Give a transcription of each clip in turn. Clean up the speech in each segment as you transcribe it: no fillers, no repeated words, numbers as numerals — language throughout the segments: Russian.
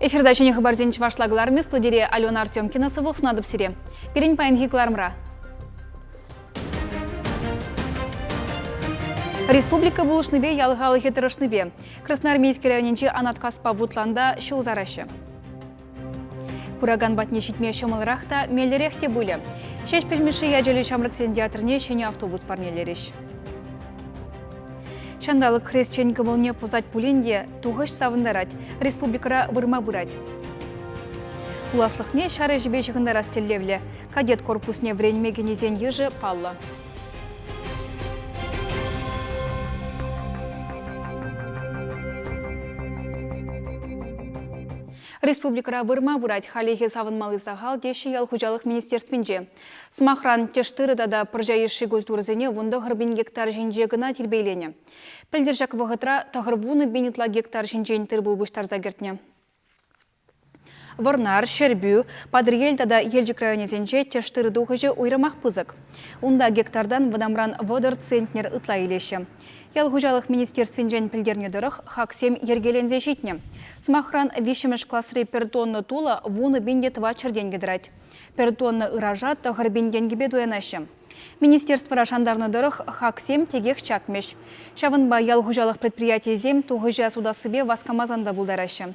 Эфирда және хабарзен чывашлагыларымы студире Алена Артемкина сывық сынадып сире. Перен пайын хикларымра. Республика булышныбе ялғалы хетерышныбе. Красноармейский районенче Анаткаспа вутланда шул зарашы. Кураган батне шитме шамалрахта мелерехте были. Шеш пельмеши яджели шамраксен театрне шене автобус парнелереш. Шандалык хресчен кымылне позать пуленде туғыш савындарать, республикара вырма бұрать. Уласлықне шары жібе жығында растеллевле. Кадет корпусне вренмегенезен ежі палла. Республикара вырма бұрать халеге савынмалы сағал деші ял хужалық министерственже. Смахран тештырыда да пыржайыши культурызыне вунды ғырбин гектар жинже гына телбейлене. Пілдер жак вағытра тағырвуны бенетла гектар жинжен тыр бұл бұштар загертне. Варнар, Шербю, Падриель тада елжік районезенже тештыры доғыжы ойрамақ пызык. Унда гектардан вадамран водыр центнер ытла елеші. Ял хужалық министерственжен пілдерне дырық хаксем ергелензе жетне. Смахран вишемеш классыры пертонны тула вуны бенде тва черденге дырать. Пертонны ыражат тағыр бенденге бедуянашы. Министерство рашандарны дырық хаксем тегех чакмеш. Шавынба ял хужалық предприятие зем туғыжа судасыбе васкамазанда булдарашы.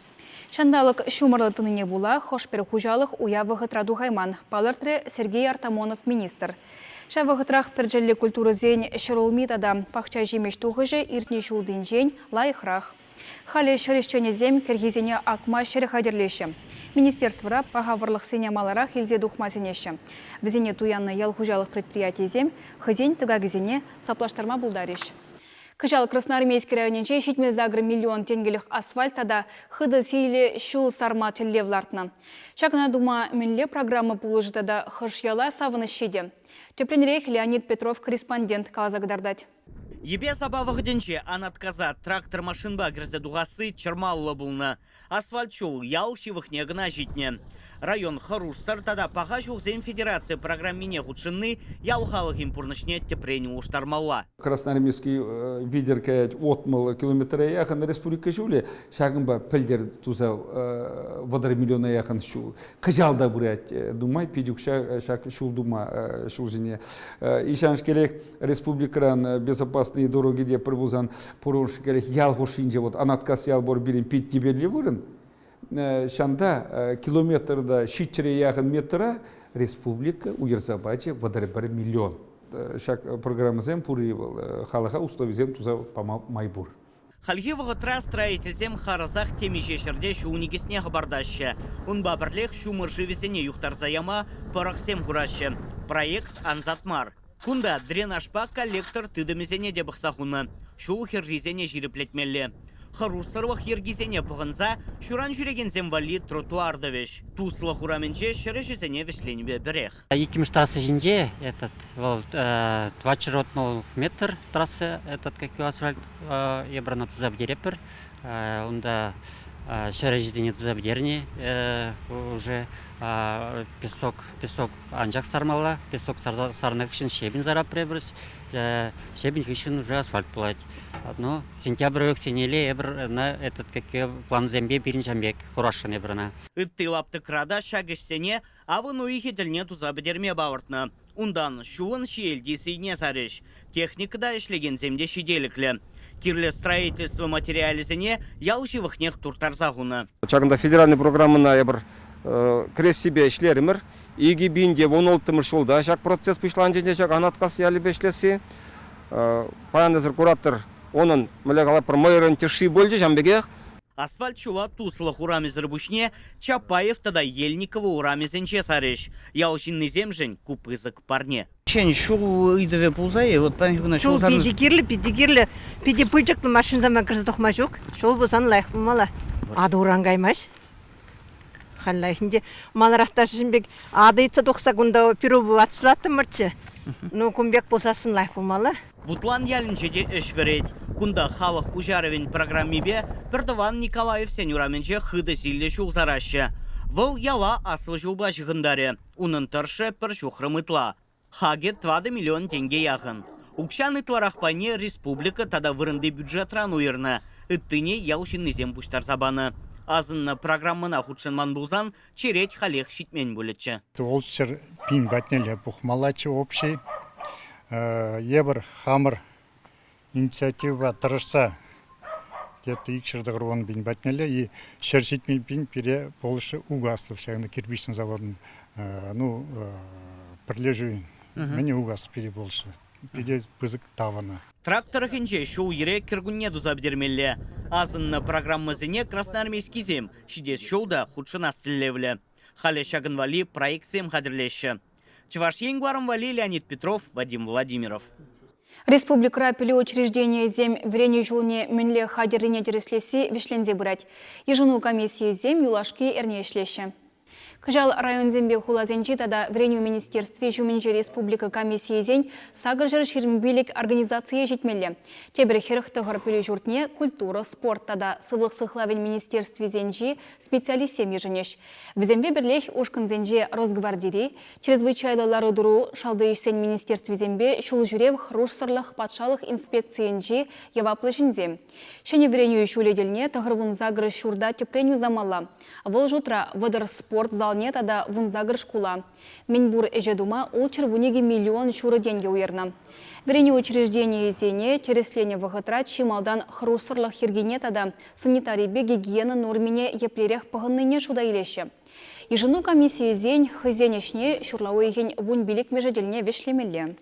Шандалық шумырлы тыныне була, хошпер хужалық уя вғытраду ғайман, палыртре Сергей Артамонов министр. Ша вғытрах перджелі культуры зен шырылмитада пақча жемеш туғыжы иртне шулдын жен лайықрақ. Халі шырышчыне зем кергезене акма шырыхадерлеші. Министерствора пағавырлық сенемаларах елзе дұхмазенеші. Візене туянны ял хужалық предприятие зем хызен тыгагізене соплаштарма булдареш. Кыжал Красноармейский районенче шитме загры миллион тенгелих асфальтада хыды сейлі шул сарма теллевлартна. Шагына дума мінле программа пулыжытада хыршяла савыны шеде. Тепленрейх Леонид Петров корреспондент Калазагдардать. Ебе сабавығыденче анатказа трактор машинба гірзі дуғасы чырмаллы бұлны. Асфальт шул ял шивықне гына житне. Район Харушсар тада паға жуғзен федерация программине худшынны ял халық импурнышне тепрени уштармалла. Красноармейский видер каять отмыл километра яхан республика жуле, шагынба пілдер туза вадар миллиона яхан шул. Кыжалда бұрят, думай, педюк шаг шул дума шулзине. Ишанш керек республикаран безопасные дороги, где пробузан поруш керек ял хушинже, вот анаткас ял бор билин пит теберлі вырын. Шанда километрда шитчере яғын метра республика уерзабаче вадар 1 миллион. Шак программазем пурывал халаха условизем туза пама майбур. Халги вғытра строительзем харазах темеже шерде шуунигесне хабардаща. Унба бірлек шумыржывесене юхтарзаяма парақсем хураща. Проект Анзатмар. Кунда дренажпа коллектор тыдымезене дебықсахуны. Шу херризене жиреплетмелі. Харустарвах ергизене бұғынза, шуран жүрегензен вали тротуарды веш. Туслы хураменче шырышызене вешленбе бірех. Екіміш трассы жинже, этот 2,4 метр трассы, этот как асфальт, ебрана тузаб дерепер. Онда шырышызене тузаб дерне, уже песок анжақ сармала, песок сарнық үшін шебін зарап пребіріс, шебін үшін уже асфальт болады. Но сентябрь сенеле на этот как план зембе биринчамбек хорошан ебрана. Ытты лапты крада шагышсене, а вон уихительне тузабы дерме бавыртны. Ундан шуын шиелдисейне сарыш. Техникада ишлеген земде шиделіклі. Кирле строительство материализене яушивықнех туртарзағуны. Чагында федеральный программына ебір крес себе ишлеримір. Иги бинде 16 жылда шак процесс пышлан женде шак анаткас ялі бешлесі. Паяндызыр куратор onun мөлеғалап бір майырын теші бөлді жамбегех. Асфальт шула туслы хурамезір бүшне, Чапаев тада Ельникова урамезенче сарыш. Яушинный земжен купызык парне. Чен шул үйдеве пулзай, вот пәнігіна шул педикирлі, педипылчықты машин заман кірзі тұқма жоқ. Шул бұсан лайық бұмала. Ады урангаймаш. Халлайхінде маларақташы жінбек ады етса тоқса күнда пирубы атсыраты мұртшы. Ну, күнбек болсасын лайық бұмала. Вутлан ялінчеде үш верет. Кунда халық пужаровен программебе Пердован Николаев сенюраменче хыды силде шуғзарашы. Выл яла асылы жылба жығындаре. Унын тұршы пір шуқрымытла. Хаге 2 миллион тенге яғын. Укшан итларахпане республика тада вырынды бюджетран уйырны. Ыттыне яушинны зем пуштар забаны. Азынны программына худшынман бұлзан, черет халех шитмен бөлетші. Олчыр пин батнеле бухмалачы общий. Ебір хамыр инициатива тырышса, где-то икшырды ғыруан бин батнеле, и шершитмен пин пире полышы угаслов, шағында кирпичный заводын, прилежу, мәне угаслов пире болышы, пире пызык тавана. Трактор хенче шоу ере кіргүнне дузабдермелі. Азынны программызыне красноармейский зем, шидес шоуда худшына стіллевлі. Хале шагынвали проекциям хадірлеші. Чеваш вали Леонид Петров, Вадим Владимиров. Республика учреждения зем врене жулне менле хадерыне тереслеси вишлензе брать. Ежину комиссии зем юлашки эрнешлеші. Кыжал район зембе хулазенчи тада вреню министерстве жуменче республика комиссии зень сагыржыр ширмбилик организация жетмелі. Тебір херх тұғыр пілі журтне культура, спорт тада сывлық сықлавен министерстве зенчи специалист семьи женеш. Візембе бірлех ушкын зенче Росгвардири, чрезвычайлылары дұру шалды ішсен министерстве зембе шул жүрев хрушсырлық патшалық инспекциянчи яваплы жінзе. Шене вреню шуледелне тұғырвын загыры шурда тепреню замалла. Вол жутра водор спорт залне тада вунзагыр шкула. Менбур эжедума ол червунеге миллион шуры деньги уерна. Врене учреждение зене тересление вахытра чималдан хрусырлық хергене тада санитарибе гигиена нормене еплерех пағынныне шуда илеші. Ежину комиссия зень хызенешне шурлауыген вунбилик межеделне вешлемелі.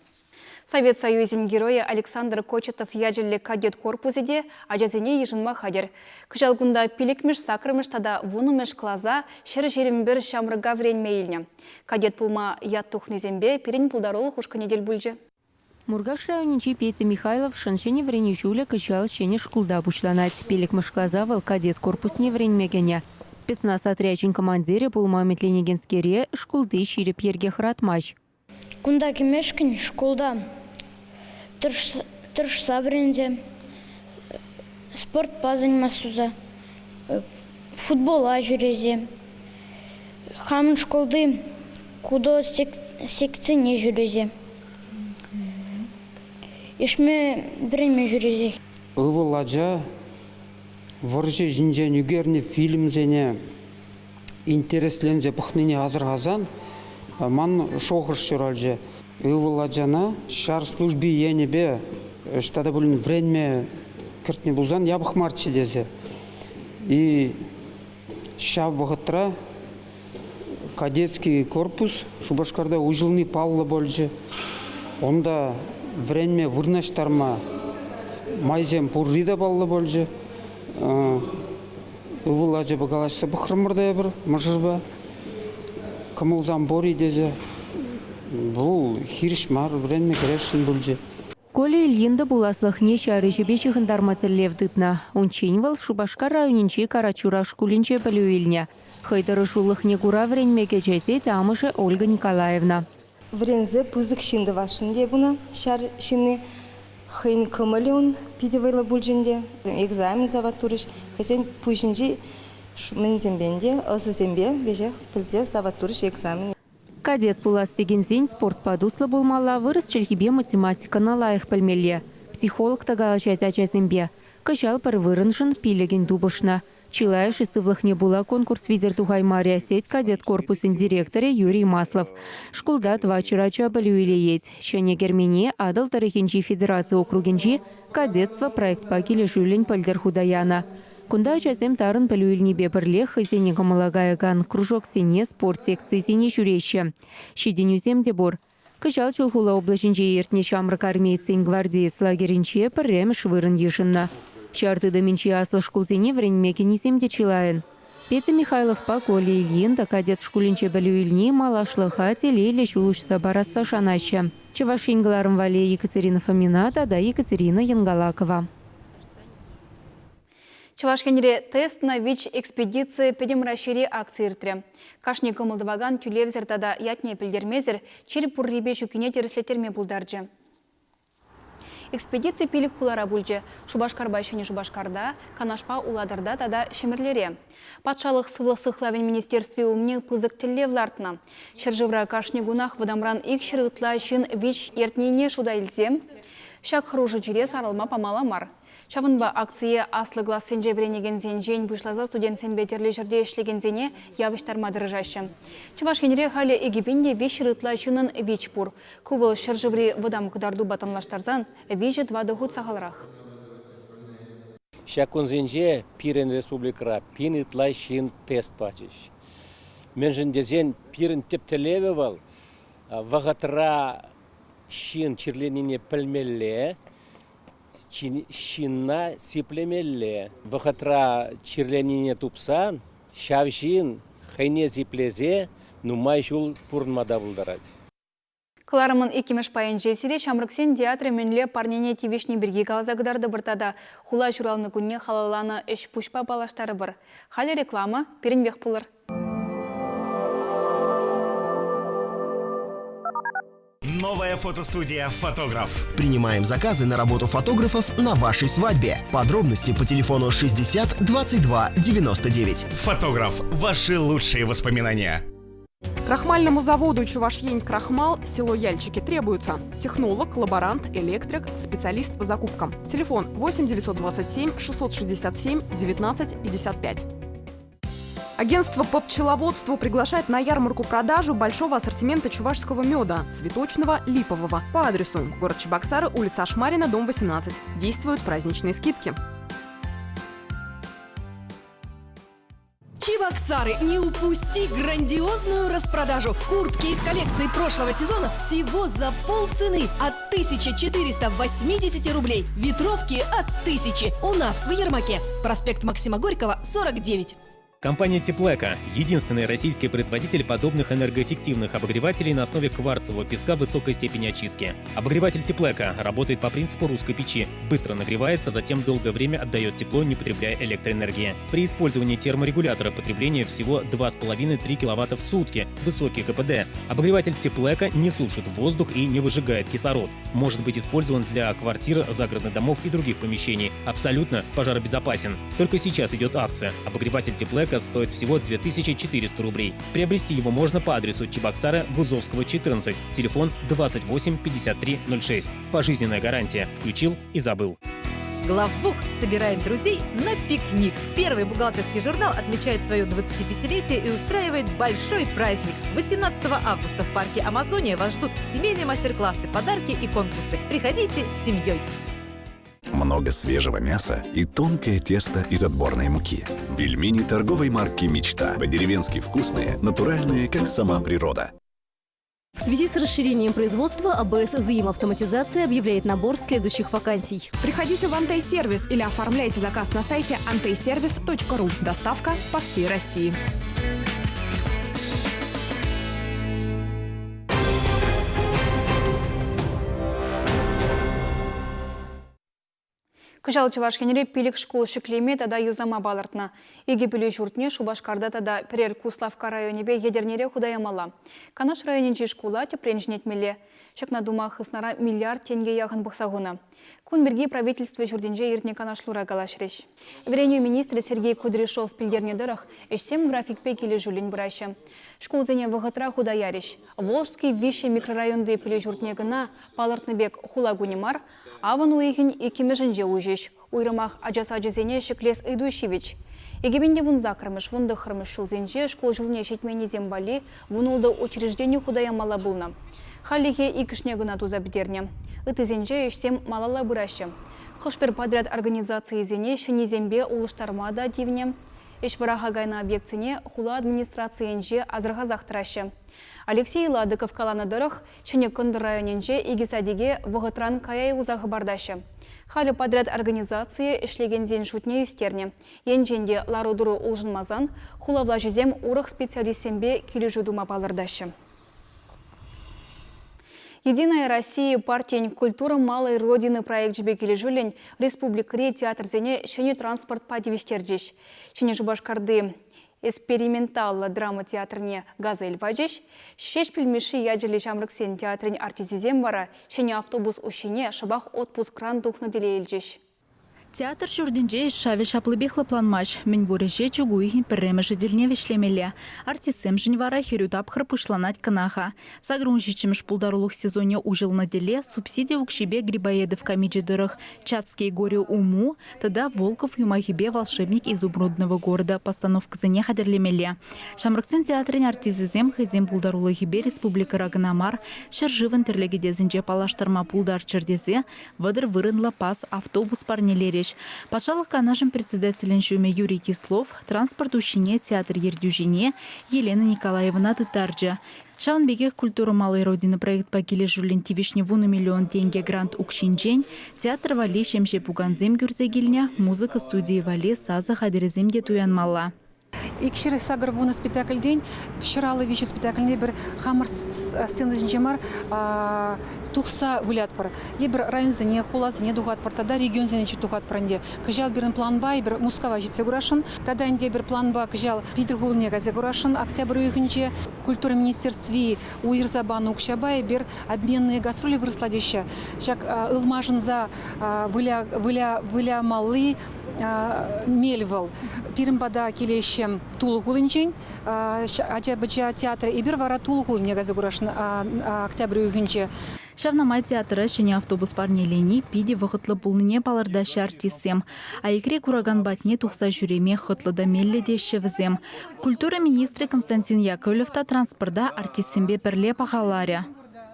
Совет Союзин героя Александр Кочетов яджелі кадет корпусиде ажазене ежинма хадер. Кыжалгунда пиликмеш сакрымеш тада вунымеш клаза шер жерімбір шамрыга вренмейліне. Кадет пулма яттухны зембе перен пулдаролы хушканедель бульже. Мургаш районинчи Петя Михайлов шаншене врене жуля качал шене шкулда бушланать. Пиликмеш клаза вал кадет корпусне вренмегене. Спецназ отрячин командире пулма метленегенскере шкулды ширип ерге хратмаш. Кунда кемешкин школда тұрышса бірінде спорт занимасуза, футбола жүрезе. Хамын школды кудо секцияне жүрезе. Ишме біреме жүрезе. Ывыладжа варжы жинжен үгерне фильмзене интереслензе пұхныне азыр-азан ман шоғыр шыралжы. Ывыладжана шар служби енебе штада бүлін вренме кіртне бұлзан ябық марчы дезе. И шап вағытра кадетский корпус Шубашкарда ужылны паллы болжы. Онда вренме вырнаштарма майзем пуррида баллы болжы. Ывыладжа бағалашса бұқырмырда ебір мұжырба. Кымылзан бори дезе. Бұл хиршмар вренме керешін бүлже. Коли Ильинда буласлыхне шары жебеші хындармацеллев дытна. Унченвал Шубашкар районинчи Карачура шкулинче палюильня. Хайдары шулыхне гура вренмеге жетет амышы Ольга Николаевна. Врензе пызык шинды вашынде бұна. Шар шыны хын кымылын пидевайла бүлжінде. Экзамен заватурыш. Хасен пұшынжи мінзембенде, ысызембе веже пілзе заватурыш экзамен. Кадет пулас деген зень спорт падуслы болмала вырыс челхибе математиканы лайық пілмелі. Психолог тагалашайт ачасымбе. Кышал пір вырыншын пилеген дубышна. Чилайш исывлыхне була конкурс видер тугаймария сеть кадет корпусын директоре Юрий Маслов. Шкулда 2 чырача білуилеет. Шене гермене адыл тарихинчи федерация округенчи кадетство проект пакелі жүлін пілдер худаяна. Кунда часем тарын пілуилни бебірлех хызене гамалагайган кружок сене спорт секции сене жүреші. Шиденюзем дебор. Кышал чулхула облачынче ертне шамрык армейцин гвардиец лагеринче піррем швырын ешынна. Шарты доменче аслы шкулзене вренмеке низемде чилайын. Петя Михайлов па Коли Ильин да кадет шкулинче білуилни малашлыха телейле шулушса бараса шанаща. Чевашингаларым вале Екатерина Фомината да Екатерина Янгалакова. Чувашкенере тест на ВИЧ-экспедиции педемращири акции иртре. Кашни кымылдываган тюлевзер тада ятне пілдермезер чер пуррибе чукине тереслетерме булдаржы. Экспедиция пилік хулара бүлже. Шубашкарба шене Шубашкарда, Канашпа уладарда тада шемерлере. Патшалық сывлық сықлавен министерстве умне пызык телевлартна. Шержевра кашни гунах вадамран ик шырытла шын ВИЧ ертнейне шуда илзем. Шак хружы жире сарылма памаламар. Шавынба акция аслы глаз сенжевренеген зенжен бұшлаза студент сенбетерлі жерде ешлеген зене явыштарма дырыжашы. Чываш енре халі египенде веш рытла чынын вичпур. Кувыл шыржыври выдам кударду батанлаштарзан вежі двады худ сағалырақ. Шакон зенже пирен республикара пин итлай шин тест пачыш. Мен жіндезен пирен тептелеве вал, вағатыра шин чирленине пілмелле, шинна сиплемелле. Вағатыра чирленине тупсан, шавшин хайне зиплезе, нумай жул пурнмада булдарад. Кларамын екемеш пайын жесіре Шамрыксен театры менле парнене тивешне бірге қалзағыдарды бұртада. Хула журалны күнне халаланы үш пушпа балаштары бір. Халі реклама перенбек пулыр. Новая фотостудия «Фотограф». Принимаем заказы на работу фотографов на вашей свадьбе. Подробности по телефону 60 22 99. «Фотограф». Ваши лучшие воспоминания. Крахмальному заводу «Чувашьень Крахмал» село Яльчики требуются технолог, лаборант, электрик, специалист по закупкам. Телефон 8 927 667 19 55. Агентство по пчеловодству приглашает на ярмарку-продажу большого ассортимента чувашского меда, цветочного, липового. По адресу город Чебоксары, улица Ашмарина, дом 18. Действуют праздничные скидки. Чебоксары, не упусти грандиозную распродажу. Куртки из коллекции прошлого сезона всего за полцены от 1480 рублей. Ветровки от 1000. У нас в Ермаке. Проспект Максима Горького, 49. Компания Теплека – единственный российский производитель подобных энергоэффективных обогревателей на основе кварцевого песка высокой степени очистки. Обогреватель Теплека работает по принципу русской печи. Быстро нагревается, затем долгое время отдает тепло, не потребляя электроэнергии. При использовании терморегулятора потребление всего 2,5-3 кВт в сутки. Высокий КПД. Обогреватель Теплека не сушит воздух и не выжигает кислород. Может быть использован для квартир, загородных домов и других помещений. Абсолютно пожаробезопасен. Только сейчас идет акция. Обогреватель Теплека стоит всего 2400 рублей. Приобрести его можно по адресу Чебоксары, Гузовского, 14. Телефон 28 53 06. Пожизненная гарантия. Включил и забыл. Главбух собирает друзей на пикник. Первый бухгалтерский журнал отмечает свое 25-летие и устраивает большой праздник. 18 августа в парке Амазония вас ждут семейные мастер-классы, подарки и конкурсы. Приходите с семьей. Много свежего мяса и тонкое тесто из отборной муки. Пельмени торговой марки «Мечта». По-деревенски вкусные, натуральные, как сама природа. В связи с расширением производства АБС «Заим Автоматизация» объявляет набор следующих вакансий. Приходите в Антей-сервис или оформляйте заказ на сайте anteyservice.ru. Доставка по всей России. Кыжал Чувашкенере пилик школ шеклеме тада юзама балартна. Иги пилі журтне Шубашкарда тада Перер Куславка районебе едернере худаямала. Канаш районенче школа тепренжнетмеле. Шакна дума хыснара миллиард тенге яғын бұқсағуна. Кун бірге правительство журденже ертне канашлура галашреш. Верению министр Сергей Кудряшов пилдернедерах ешсем графикпе келі жулин бұрайшы. Школ зене вғытра худаяриш. Волжский вище микрорайонды пилі журтне гына палартныбек хулагунемар, аван уйхин икимежінже ужеш. Уйрымах аджаса жезене шеклес идущевич. Егебенде вун закрымыш, вун дықырмыш шулзенже школ жылне шетмені зембали, вун олды учреждению худаямала булна. Халихе икішне гына туза бідерне. Ытызенже ешсем малала бұрайшы. Хышпер подряд организации зене шенезембе улыштармада дивне. Ешвараға гайна объектсене хула администрациенже азырға зақтырашы. Алексей Ладыков каланадырық шене күнді районенже игисадеге вғытран каяй узағы бардашы. Халі подряд организации ішлегенден шутне юстерне. Енженде ларудыру улжынмазан хула влажезем урық специалистембе келі жудума балырдашы. Единая Россия партия культура малой родины проект жібекелі жүлін республикаре театрзене шене транспорт падивештердеш. Шене Жубашкарды эксперименталла драма театрне Газель вадеш, шеш пілмеші яджелі Шамрыксен театрын артизизем бара, шене автобус ушине шабах отпуск кран тухны делейлжеш. Театр жүрдінже шаве шаплыбехлы планмаш. Мен бұрыше чугуй пірреміші діліне вешлемелі. Артисем жынвара херютап хырпышланать кынаха. Сагрун жичіміш пулдарулық сезоне ужылны деле субсидия укшибе Грибоедов комедидырых Чатские горе уму, тогда Волков юмахибе волшебник изумрудного города постановка за хадерлемеле. Шамрыксен театрын артизизем хызем пулдарулығыбе республика Рагнамар шаржывын терлегедезінже палаштарма пулдар чердезе вадыр вырынла пас автобус парнелереш. Пачалық канашым председателен жюме Юрий Кислов, транспорт ущине театр ердюжине Елена Николаевна Тытарджа. Шаунбегех культура малой родины проект по келе жулинти вишневуну $1 миллион грант укшинчень, театр вали шемше пуганзем гюрзегильня, музыка студии вали саза хадереземге туянмалла. Икшер сагр вуна спектакль день, вчера вещи спектакль бер хамар сцены жемар тухса гулят пар. Ебер район зене хула зене дугат пар, тогда регион зене чуть дугат парнде. Кажал берен план ба, бер мускава житсе гурашын, тогда инде бер план ба кажал Питер гулне газе гурашын, октябрь уйгынче культура министерстве уирзабану укшабай бер обменные гастроли выросладеща. Шак илмажын за выля малы мельвал. Пирмбада келещем тулгулынчень, ача театр и бер вара тулгул не газе гурашын октябрь уйгынче. Шавнамай театры шене автобус парнелени пиде вахытлы пулныне палырдашы артисем. А икре кураган батне тухса жүреме хытлыда мелледеші візем. Культура министрі Константин Яковлевта транспорда артисембе бірле пағаларя.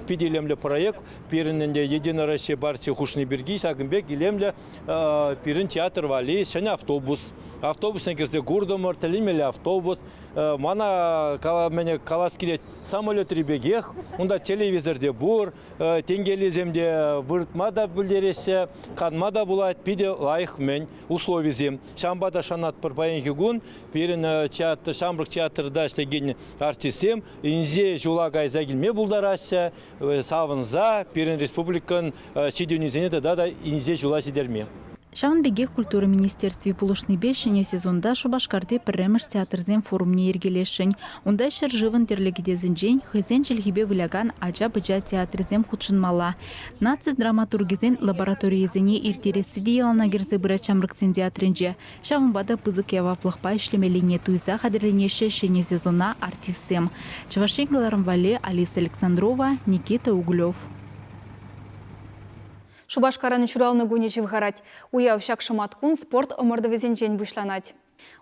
Пиделемле проект, пиренненде Единая Россия партия хушны берги, сагынбек илемле пирен театр вали, шене автобус. Автобус негізде гурдомор, телемеле автобус. Мана мене калас келет самолет ребегех, онда телевизорде бур, тенгелеземде выртмада бүлдересе, канмада булат, пиде лайық мен условизем. Шамбада шанат пырпайын гүн, пирен театр, шамрық театрда істеген артисем, инзе жулагай загилме булдарасы, савынза, пирен республикан шеденізене да инзе жула сидерме. Шаунбегех культура министерстве пулышны бешене сезонда Шубашкарде пірреміш театрзен форумне ергелешін. Онда шыржывын терлегедезінжен хызен жылгебе выляган ача-быча театрзен худшынмала. Наци драматургизен лабораториезене иртересі дейалана керзі бұра чамрыксен театрынже. Шаунбада пызык яваплықпа ішлемелене туйса қадірленеші шене сезона артистсем. Чавашенгаларым вале Алиса Александрова, Никита Углев. Шубашкараны чуралны гуне живгарать. Уяв шак шаматкун спорт омырдывезен жен бушланать.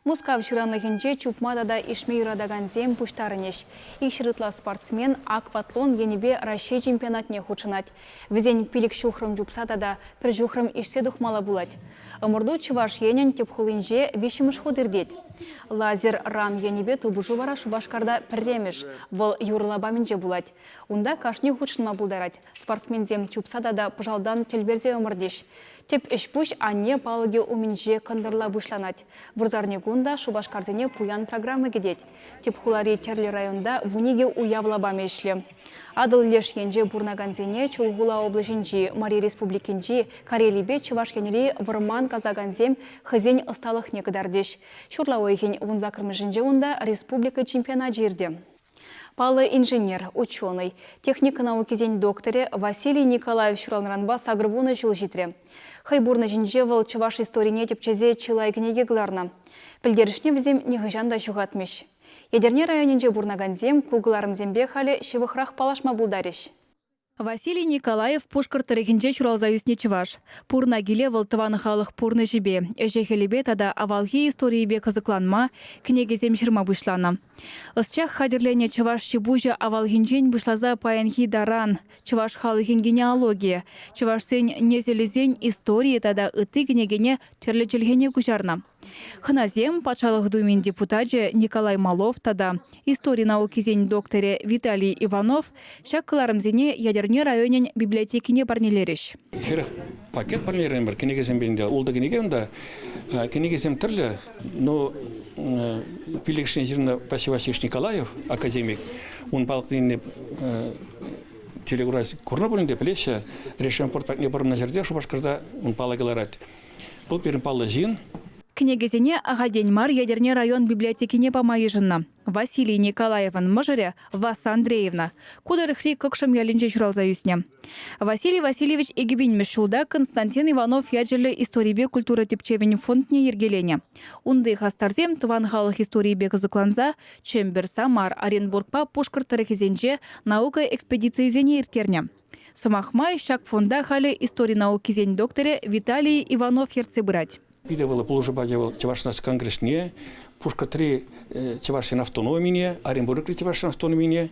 Мускав чуранлыгенже чупмадада ишме юрадаган зем пуштарынеш. Икширытла спортсмен акватлон енебе Россия чемпионатне хучынать. Везен пилик шухрым жупсатада пір жухрым ишсе духмала булать. Омырду чываш енен тепхулынже вишіміш худырдет. Лазер ран енебе тубужу вара Шубашкарда пірремеш, выл юрлабаменже булать. Унда кашне хучынма булдарать. Спортсмен зем чупсатада пыжалдан телберзе омырдеш. Теп ішпуш ане палыге уминже кандырла бушланать. Вырзарне гунда Шубашкарзене пуян программы гедет. Теп хулари терли районда вуниге уявлабаме ишле. Адыл леш енже бурнаганзене Чулгула облажинжи, Мари республикинжи, Карелибе Чувашкенери вырман казаганзем хызен ысталық некадардеш. Шурла ойген вунзакырмышинже унда республика чемпионат жерде. Палы инженер, ученый, техника науки зень докторе Василий Николаев Шуралнранба сагрбуны жыл житре. Хайбурны жинже выл чываш историне тепчезе чылай кнеге гларна. Пілдерішне візем негыжанда жуғатмеш. Едерне районинже бурнаганзем кугларым зембе халі шевыхрах палашма булдареш. Василий Николаев пушкар тарихинже чуралзаюсне чываш. Пурна гиле валтываны халық пурны жібе. Эжехелебе тада авалхи историебе кызыкланма, кнегезем жирма бұшлана. Ысчах хадерлене чываш шибужа авалхинжен бұшлаза паянхи даран. Чываш халыхин генеалогия. Чываш сен незелезен истории тада ыты кнегене терлечелгене күжарна. Хыназем патшалық думен депутатжы Николай Малов тада история науки зен докторе Виталий Иванов шаккаларымзене ядерне районен библиотекине барнелереш. Пакет барнелерен бар кенегезем бенде олда кенегемда кенегезем тірлі, но пилікшіне жеріне Василий Васильевич Николаев, академик, он балқынне телегураз көрні бөлінде білеші, решен портпакне барымна жерде Шубашкарда он пала келарат. Бұл перін палы жин. Княгезене Агаденьмар ядерне район библиотекине помайыжынна. Василий Николаеван мыжыре Васа Андреевна. Кудырыхри кокшым ялинче журалза юсне. Василий Васильевич эгибинмеш шулда Константин Иванов ядерлі историбе культура тепчевен фондне ергелене. Унды хастарзем тыван халық историбе кызыкланза Чембер, Самар, Оренбургпа Пушкар тарихизенже наука экспедиции зене иртерне. Сумахмай шак фонда халі истории науки зен докторе Виталий Иванов ерцебырать. Пидевала положба девал Чевашнас конгрессне, Пушка 3 Чевашин автономине, Оренбург Чевашин автономине,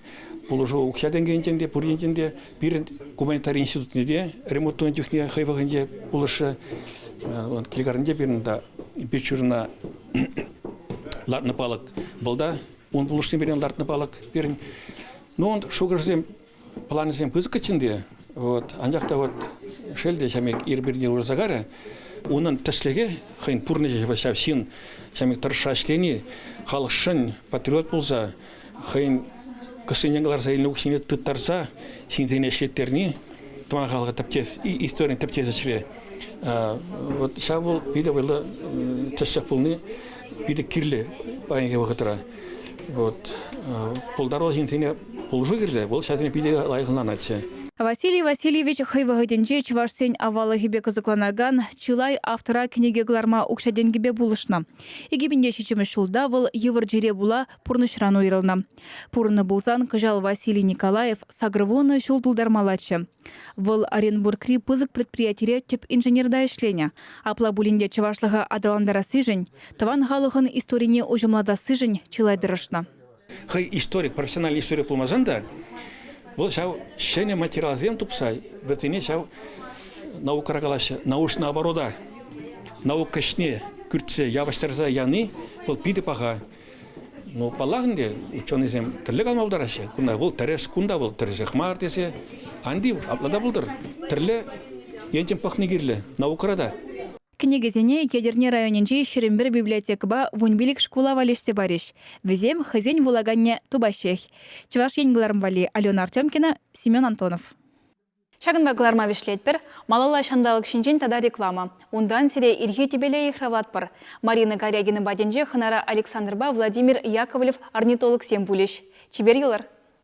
положу ухяденгенде, пурентенде, пирент гуманитарий институтне, ремонтный техния хайвагенде, положа килигарнде пирнда, печурна латна палак балда, он положный берен латна палак пирн. Но он шугарзем планезем пызыкаченде, вот, анjakta вот шельде шамек ирбирне урзагара. Унан тәслеге хайн пурнеже васав син шамик таршашлени халышын патриот булса хайн кысынянглар сайын уксине туттарса синзене эшлеттерни туан халга таптес и история таптес ашре вот шабул биде было тәсек булны биде кирле байге вакытра вот пулдарол синзене пулжу кирле бол шатыне биде лайыгыланачы. Василий Васильевич хайвагаденже чувашсен авалыгибе кызыкланаган чылай автора книгегларма укшаденгибе булышна. Игибинде шичемеш шулда выл йывыр жире була пурнышран ойрылна. Пурны булзан кыжал Василий Николаев сагрывоны шулдулдармалачы. Выл Оренбургри пызык предприятире теп инженерда ишлене. Апла булинде чувашлыга адаландара сыжень, таван халыхын историне ужымлада сыжень чылай дырышна. Хай историк, профессиональный историк пулмазанда, вот шау шене материалзем тупсай, вертине шау наука рагалаша, научная оборота, наука шне, куртсе, яваштарза яны, вот пиде паха. Но палагнде ученыйзем тірлік алмалдарашы, кунда был терес, кунда был тересехмар десе, анди аплада булдыр, тірлі ентем пахнегирлі, наукарада. Княгезене ядерне районенче Шерембер библиотекаба вунбилик школа валеште бариш. Везем хозяин вулаганне тубащех. Чуваш енгіларым вали Алена Артемкина, Семен Антонов. Шагынба гларма вишлетпер, малала шандалык шинчен тада реклама. Ундан сире ирхе тебеле ихраватпар. Марина Корягина баденже ханара Александрба Владимир Яковлев орнитолог сем булеш. Чибер йылар.